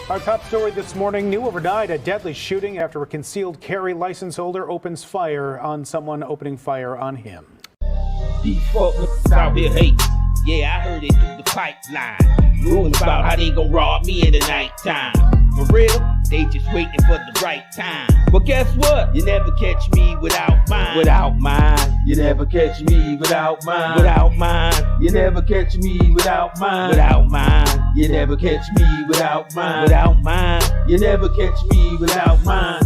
Our top story this morning, new overnight, a deadly shooting after a concealed carry license holder opens fire on someone opening fire on him. These folks out here hate. Yeah, I heard it through the pipeline. Rumors about how they gon' rob me in the nighttime. For real, they just waiting for the right time. But guess what? You never catch me without mine. Without mine. You never catch me without mine. Without mine. You never catch me without mine. Without mine. You never catch me without mine. Without mine. You never catch me without mine.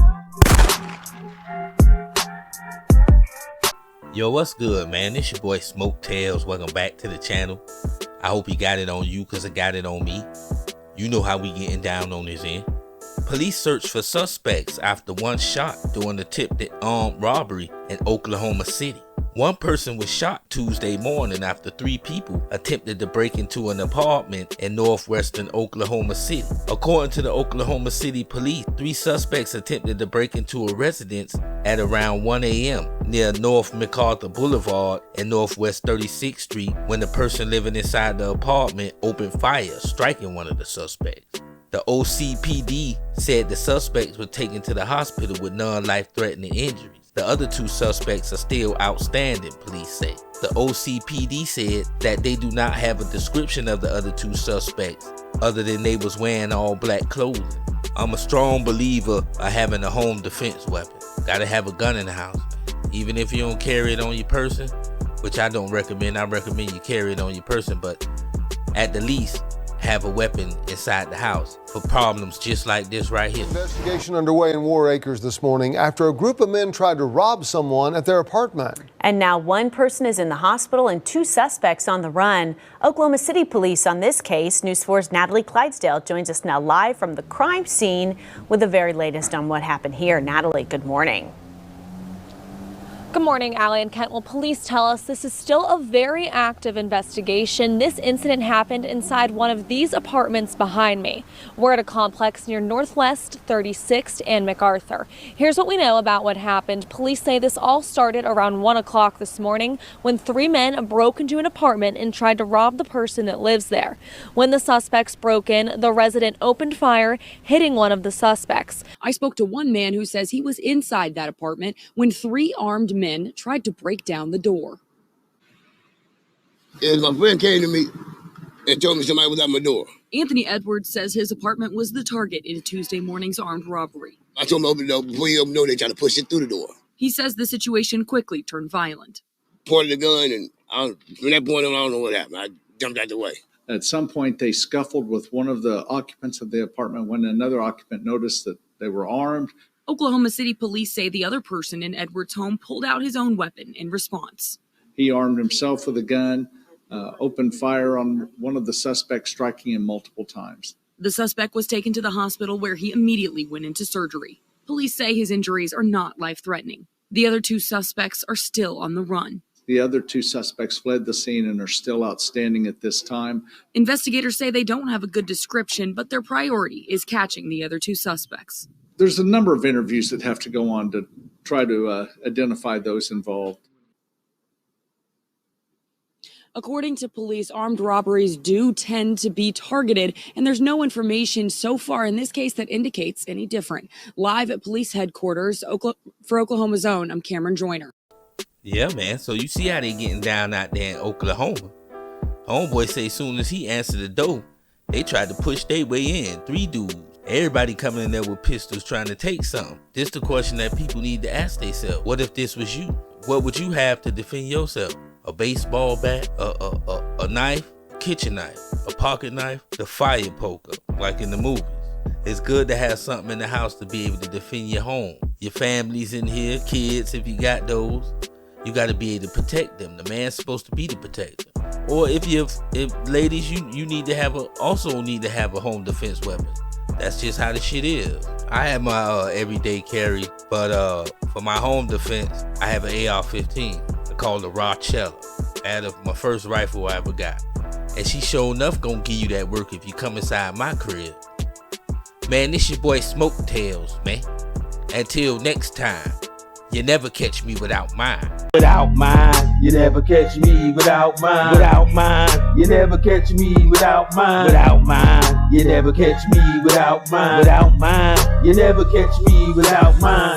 Yo, what's good, man? It's your boy Smoke Tails. Welcome back to the channel. I hope you got it on you because I got it on me. You know how we getting down on this end. Police search for suspects after one shot during a attempted armed robbery in Oklahoma City. One person was shot Tuesday morning after 3 people attempted to break into an apartment in northwestern Oklahoma City. According to the Oklahoma City police, 3 suspects attempted to break into a residence at around 1 a.m. near North MacArthur Boulevard and Northwest 36th Street when the person living inside the apartment opened fire, striking one of the suspects. The OCPD said the suspects were taken to the hospital with non-life-threatening injuries. The other 2 suspects are still outstanding, police say. The OCPD said that they do not have a description of the other 2 suspects other than they was wearing all black clothing. I'm a strong believer of having a home defense weapon. Gotta have a gun in the house, man. Even if you don't carry it on your person, which I don't recommend. I recommend you carry it on your person, but at the least, have a weapon inside the house for problems just like this right here. Investigation underway in War Acres this morning after a group of men tried to rob someone at their apartment. And now 1 person is in the hospital and 2 suspects on the run. Oklahoma City police on this case. News 4's Natalie Clydesdale joins us now live from the crime scene with the very latest on what happened here. Natalie, good morning. Good morning, Allie and Kent. Well, police tell us this is still a very active investigation. This incident happened inside one of these apartments behind me. We're at a complex near Northwest 36th and MacArthur. Here's what we know about what happened. Police say this all started around 1 o'clock this morning when 3 men broke into an apartment and tried to rob the person that lives there. When the suspects broke in, the resident opened fire, hitting one of the suspects. I spoke to one man who says he was inside that apartment when 3 armed men tried to break down the door. And my friend came to me and told me somebody was at my door. Anthony Edwards says his apartment was the target in Tuesday morning's armed robbery. I told him to open the door. Before he opened the door, they tried to push it through the door. He says the situation quickly turned violent. Pointed the gun, and from that point on, I don't know what happened. I jumped out the way. At some point, they scuffled with one of the occupants of the apartment when another occupant noticed that they were armed. Oklahoma City police say the other person in Edwards' home pulled out his own weapon in response. He armed himself with a gun, opened fire on one of the suspects, striking him multiple times. The suspect was taken to the hospital where he immediately went into surgery. Police say his injuries are not life-threatening. The other 2 suspects are still on the run. The other 2 suspects fled the scene and are still outstanding at this time. Investigators say they don't have a good description, but their priority is catching the other 2 suspects. There's a number of interviews that have to go on to try to identify those involved. According to police, armed robberies do tend to be targeted, and there's no information so far in this case that indicates any different. Live at police headquarters for Oklahoma's Own, I'm Cameron Joyner. Yeah, man. So you see how they getting down out there in Oklahoma. Homeboy say as soon as he answered the door, they tried to push their way in. 3 dudes. Everybody coming in there with pistols trying to take something. This the question that people need to ask themselves. What if this was you? What would you have to defend yourself? A baseball bat? A knife? Kitchen knife? A pocket knife? The fire poker, like in the movies. It's good to have something in the house to be able to defend your home. Your family's in here, kids if you got those. You got to be able to protect them. The man's supposed to be the protector. Or if ladies, you need to have also need to have a home defense weapon. That's just how the shit is. I have my everyday carry, but for my home defense, I have an AR-15. I call it Rochella. Out of my first rifle I ever got. And she sure enough gonna give you that work if you come inside my crib. Man, this your boy Smoke Tails, man. Until next time, you never catch me without mine. Without mine, you never catch me without mine. Without mine, you never catch me without mine. Without mine. You never catch me without mine. You never catch me without mine.